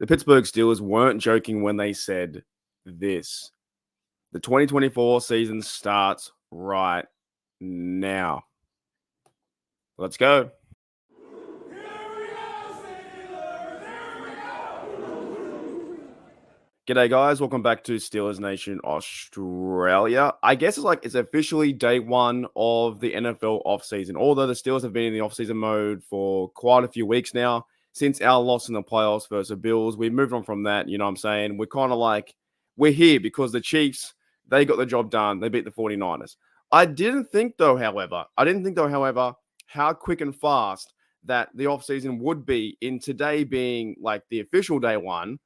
The Pittsburgh Steelers weren't joking when they said this. The 2024 season starts right now. Let's go. G'day, guys. Welcome back to Steelers Nation Australia. I guess it's officially day one of the NFL offseason. Although the Steelers have been in the offseason mode for quite a few weeks now, since our loss in the playoffs versus the Bills, we moved on from that. You know what I'm saying? We're kind of like, we're here because the Chiefs, they got the job done. They beat the 49ers. I didn't think, though, however, how quick and fast that the offseason would be in today being like the official day one,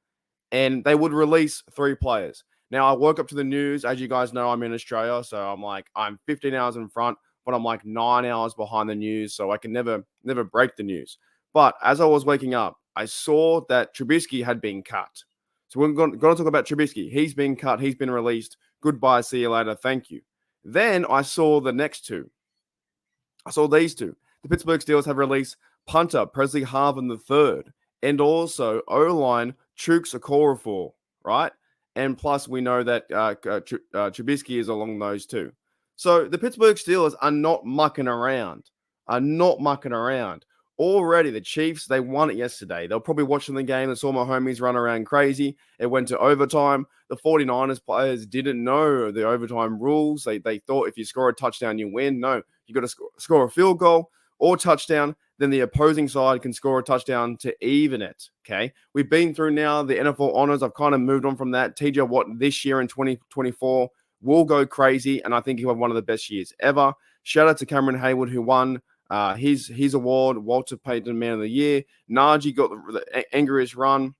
and they would release 3 players. Now, I woke up to the news. As you guys know, I'm in Australia, so I'm 15 hours in front, but I'm like 9 hours behind the news, so I can never break the news. But as I was waking up, I saw that Trubisky had been cut. So we're going to talk about Trubisky. He's been cut. He's been released. Goodbye. See you later. Thank you. Then I saw the next 2. I saw these 2. The Pittsburgh Steelers have released punter Presley Harvin III and also O-line Chuks Okorafor, right? And plus, we know that Trubisky is along those 2. So the Pittsburgh Steelers are not mucking around. Already, the Chiefs, they won it yesterday. They were probably watching the game. They saw my homies run around crazy. It went to overtime. The 49ers players didn't know the overtime rules. They thought if you score a touchdown, you win. No, you got to score a field goal or touchdown. Then the opposing side can score a touchdown to even it, okay? We've been through now the NFL honors. I've kind of moved on from that. TJ Watt this year in 2024 will go crazy, and I think he'll have one of the best years ever. Shout out to Cameron Hayward, who won his award, Walter Payton Man of the Year. Najee got the angriest run.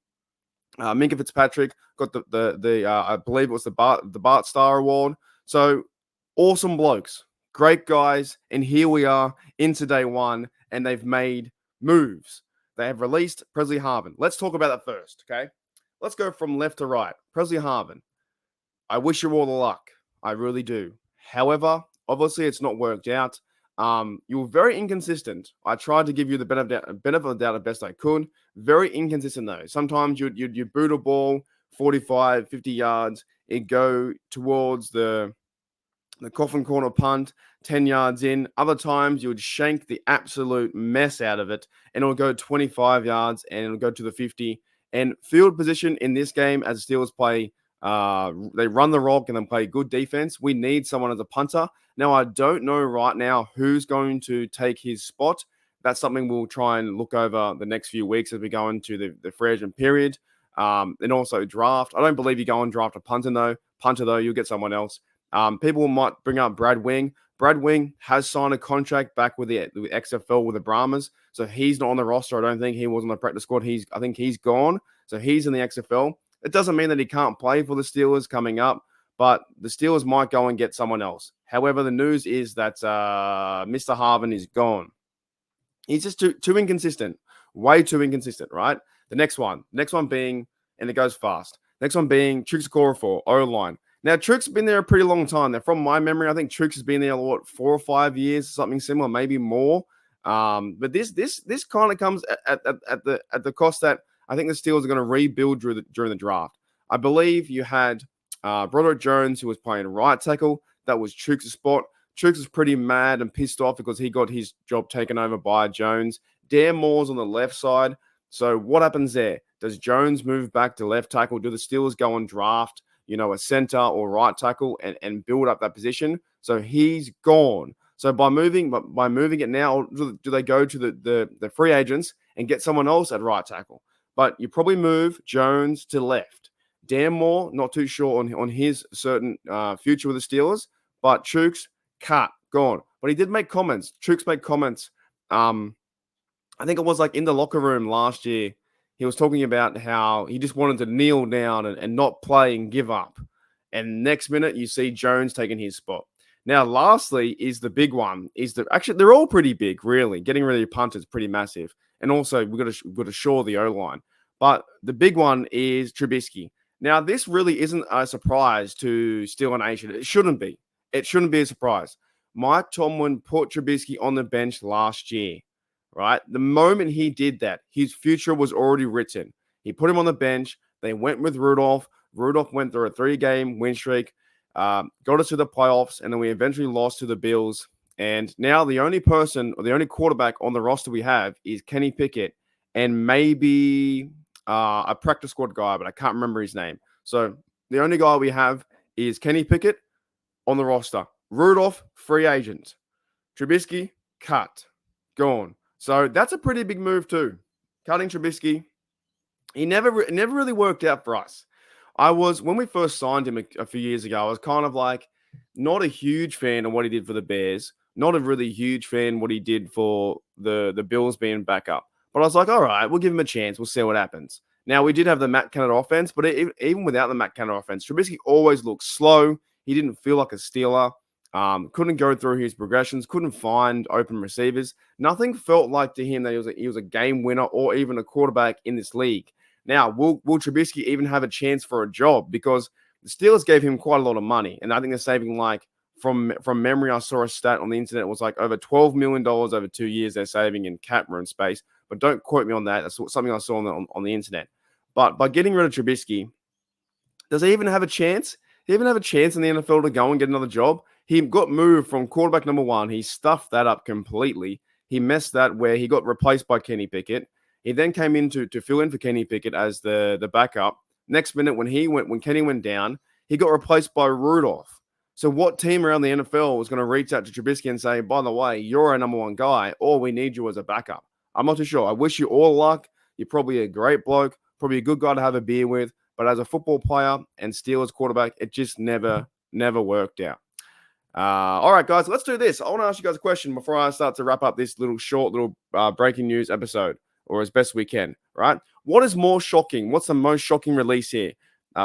Minka Fitzpatrick got the I believe it was the Bart Star Award. So awesome blokes, great guys, and here we are into day one, and they've made moves. They have released Presley Harvin. Let's talk about that first, okay? Let's go from left to right. Presley Harvin, I wish you all the luck. I really do. However, obviously it's not worked out. You were very inconsistent. I tried to give you the benefit of the doubt as best I could. Very inconsistent, though. Sometimes you'd boot a ball 45, 50 yards. It'd go towards the coffin corner punt, 10 yards in. Other times, you would shank the absolute mess out of it, and it'll go 25 yards, and it'll go to the 50. And field position in this game, as the Steelers play, they run the rock and then play good defense. We need someone as a punter. Now, I don't know right now who's going to take his spot. That's something we'll try and look over the next few weeks as we go into the free agent period. And also draft. I don't believe you go and draft a punter, though. You'll get someone else. People might bring up Brad Wing. Brad Wing has signed a contract back with the XFL with the Brahmas, so he's not on the roster. I don't think he was on the practice squad. I think he's gone, so he's in the XFL. It doesn't mean that he can't play for the Steelers coming up, but the Steelers might go and get someone else. However, the news is that Mr. Harvin is gone. He's just too inconsistent, way too inconsistent, right? The next one being, and it goes fast. Next one being Chuks Okorafor, O-line. Now, Truk's been there a pretty long time. Now, from my memory, I think Truk's has been there, 4 or 5 years, something similar, maybe more. But this kind of comes at the cost that I think the Steelers are going to rebuild during the draft. I believe you had Broderick Jones, who was playing right tackle. That was Truk's spot. Truk's was pretty mad and pissed off because he got his job taken over by Jones. Dan Moore's on the left side. So what happens there? Does Jones move back to left tackle? Do the Steelers go and draft a center or right tackle and build up that position? So he's gone. So by moving it now, do they go to the free agents and get someone else at right tackle? But you probably move Jones to left. Dan Moore, not too sure on his certain future with the Steelers, but Chuks, cut, gone. But he did make comments. Chuks made comments. I think it was like in the locker room last year. He was talking about how he just wanted to kneel down and not play and give up. And next minute, you see Jones taking his spot. Now, lastly, is the big one. Actually, they're all pretty big, really. Getting rid of your punter is pretty massive. And also, we've got to shore the O-line. But the big one is Trubisky. Now, this really isn't a surprise to Steeler Nation. It shouldn't be. It shouldn't be a surprise. Mike Tomlin put Trubisky on the bench last year, right? The moment he did that, his future was already written. He put him on the bench. They went with Rudolph. Rudolph went through a 3-game win streak, got us to the playoffs, and then we eventually lost to the Bills. And now the only person or the only quarterback on the roster we have is Kenny Pickett and maybe a practice squad guy, but I can't remember his name. So the only guy we have is Kenny Pickett on the roster. Rudolph, free agent. Trubisky, cut. Gone. So that's a pretty big move too. Cutting Trubisky. He never really worked out for us. When we first signed him a few years ago, I was kind of like not a huge fan of what he did for the Bears. Not a really huge fan what he did for the Bills being backup. But I was like, all right, we'll give him a chance. We'll see what happens. Now, we did have the Matt Canada offense, but even without the Matt Canada offense, Trubisky always looked slow. He didn't feel like a Steeler. Couldn't go through his progressions. Couldn't find open receivers. Nothing felt like to him that he was a game winner or even a quarterback in this league. Now, will Trubisky even have a chance for a job? Because the Steelers gave him quite a lot of money. And I think they're saving from memory, I saw a stat on the internet. It was like over $12 million over 2 years they're saving in cap room space. But don't quote me on that. That's something I saw on the internet. But by getting rid of Trubisky, does he even have a chance? He even have a chance in the NFL to go and get another job? He got moved from quarterback number 1. He stuffed that up completely. He messed that where he got replaced by Kenny Pickett. He then came in to fill in for Kenny Pickett as the backup. Next minute, when Kenny went down, he got replaced by Rudolph. So what team around the NFL was going to reach out to Trubisky and say, by the way, you're our number 1 guy, or we need you as a backup? I'm not too sure. I wish you all luck. You're probably a great bloke, probably a good guy to have a beer with. But as a football player and Steelers quarterback, it just never worked out. All right, guys, let's do this. I want to ask you guys a question before I start to wrap up this short breaking news episode, or as best we can, right? What is more shocking? What's the most shocking release here?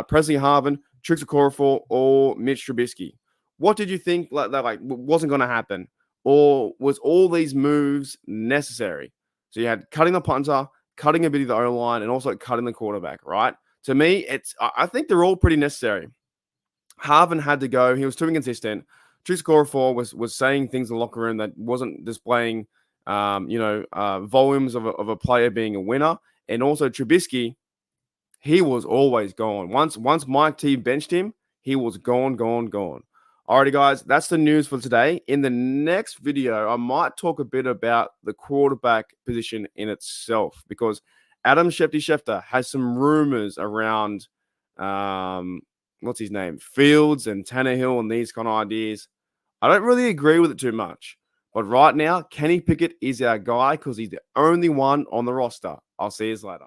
Presley Harvin, Trix Okorafor, or Mitch Trubisky? What did you think that wasn't going to happen? Or was all these moves necessary? So you had cutting the punter, cutting a bit of the O-line, and also cutting the quarterback, right? To me, I think they're all pretty necessary. Harvin had to go. He was too inconsistent. Trix Okorafor was saying things in the locker room that wasn't displaying volumes of a player being a winner. And also Trubisky, he was always gone. Once Mike T benched him, he was gone. Alrighty, guys, that's the news for today. In the next video, I might talk a bit about the quarterback position in itself, because Adam Schefter has some rumors around what's his name? Fields and Tannehill and these kind of ideas. I don't really agree with it too much. But right now, Kenny Pickett is our guy because he's the only one on the roster. I'll see you later.